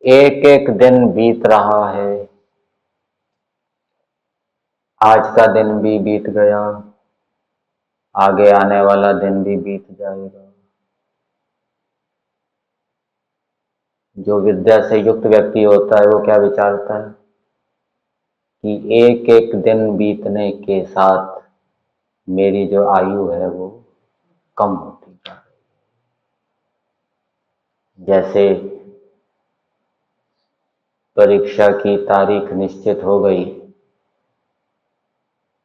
एक एक दिन बीत रहा है, आज का दिन भी बीत गया, आगे आने वाला दिन भी बीत जाएगा। जो विद्या से युक्त व्यक्ति होता है वो क्या विचारता है कि एक एक दिन बीतने के साथ मेरी जो आयु है वो कम होती जा रही है। जैसे परीक्षा की तारीख निश्चित हो गई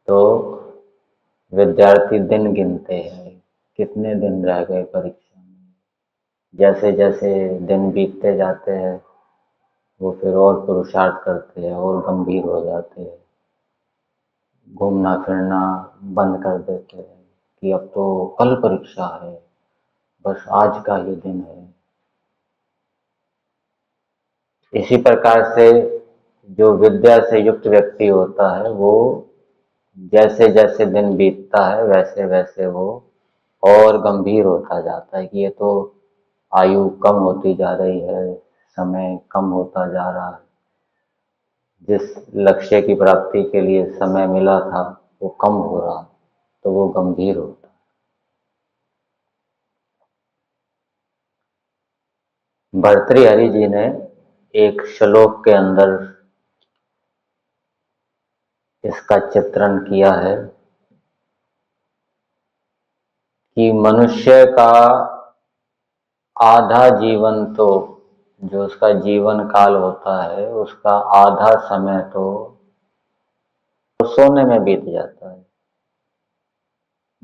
तो विद्यार्थी दिन गिनते हैं, कितने दिन रह गए परीक्षा में। जैसे जैसे दिन बीतते जाते हैं वो फिर और पुरुषार्थ करते हैं और गंभीर हो जाते हैं, घूमना फिरना बंद कर देते हैं कि अब तो कल परीक्षा है, बस आज का ही दिन है। इसी प्रकार से जो विद्या से युक्त व्यक्ति होता है वो जैसे जैसे दिन बीतता है वैसे वैसे वो और गंभीर होता जाता है कि ये तो आयु कम होती जा रही है, समय कम होता जा रहा है, जिस लक्ष्य की प्राप्ति के लिए समय मिला था वो कम हो रहा, तो वो गंभीर होता। भर्तृहरि जी ने एक श्लोक के अंदर इसका चित्रण किया है कि मनुष्य का आधा जीवन तो, जो उसका जीवन काल होता है उसका आधा समय तो सोने में बीत जाता है।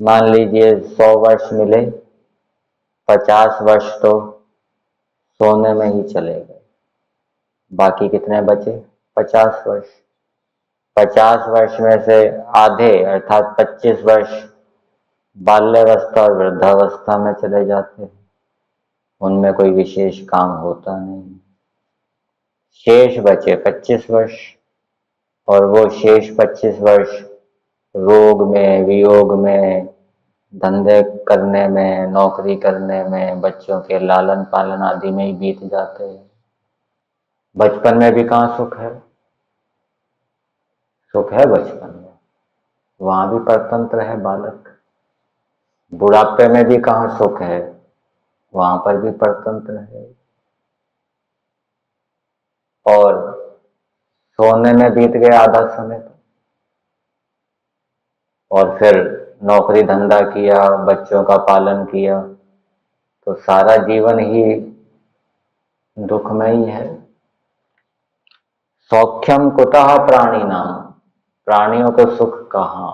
मान लीजिए 100 वर्ष मिले, 50 वर्ष तो सोने में ही चले गए, बाकी कितने बचे? 50 वर्ष। 50 वर्ष में से आधे अर्थात 25 वर्ष बाल्यावस्था और वृद्धावस्था में चले जाते हैं, उनमें कोई विशेष काम होता नहीं। शेष बचे 25 वर्ष, और वो शेष 25 वर्ष रोग में, वियोग में, धंधे करने में, नौकरी करने में, बच्चों के लालन पालन आदि में ही बीत जाते हैं। बचपन में भी कहाँ सुख है? सुख है बचपन में, वहां भी परतंत्र है बालक। बुढ़ापे में भी कहाँ सुख है? वहां पर भी परतंत्र है। और सोने में बीत गया आधा समय तो, और फिर नौकरी धंधा किया, बच्चों का पालन किया, तो सारा जीवन ही दुखमय है। सौख्यम कुतः प्राणी नाम, प्राणियों को सुख कहाँ?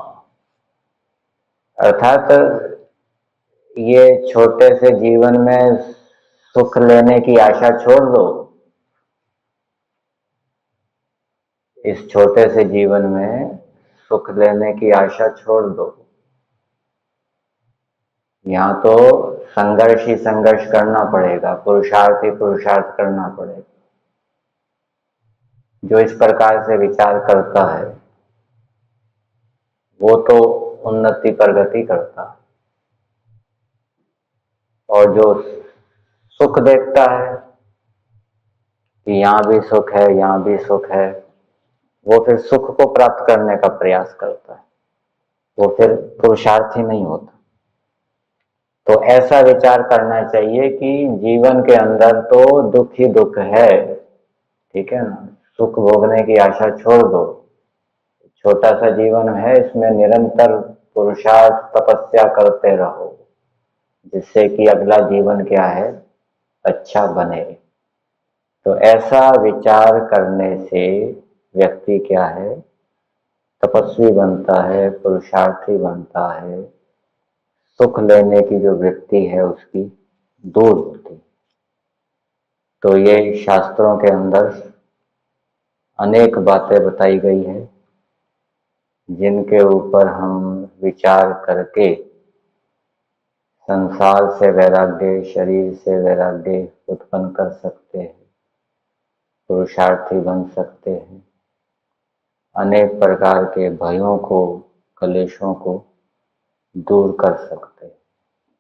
अर्थात ये छोटे से जीवन में सुख लेने की आशा छोड़ दो। इस छोटे से जीवन में सुख लेने की आशा छोड़ दो। यहाँ तो संघर्ष ही संघर्ष करना पड़ेगा, पुरुषार्थ ही पुरुषार्थ करना पड़ेगा। जो इस प्रकार से विचार करता है वो तो उन्नति प्रगति करता है, और जो सुख देखता है कि यहाँ भी सुख है, यहाँ भी सुख है, वो फिर सुख को प्राप्त करने का प्रयास करता है, वो फिर पुरुषार्थ ही नहीं होता। तो ऐसा विचार करना चाहिए कि जीवन के अंदर तो दुख ही दुख है, ठीक है ना। सुख भोगने की आशा छोड़ दो, छोटा सा जीवन है, इसमें निरंतर पुरुषार्थ तपस्या करते रहो, जिससे कि अगला जीवन क्या है, अच्छा बने। तो ऐसा विचार करने से व्यक्ति क्या है, तपस्वी बनता है, पुरुषार्थी बनता है, सुख लेने की जो वृत्ति है उसकी दूर होती। तो ये शास्त्रों के अंदर अनेक बातें बताई गई है जिनके ऊपर हम विचार करके संसार से वैराग्य, शरीर से वैराग्य उत्पन्न कर सकते हैं, पुरुषार्थी बन सकते हैं, अनेक प्रकार के भयों को, कलेशों को दूर कर सकते हैं।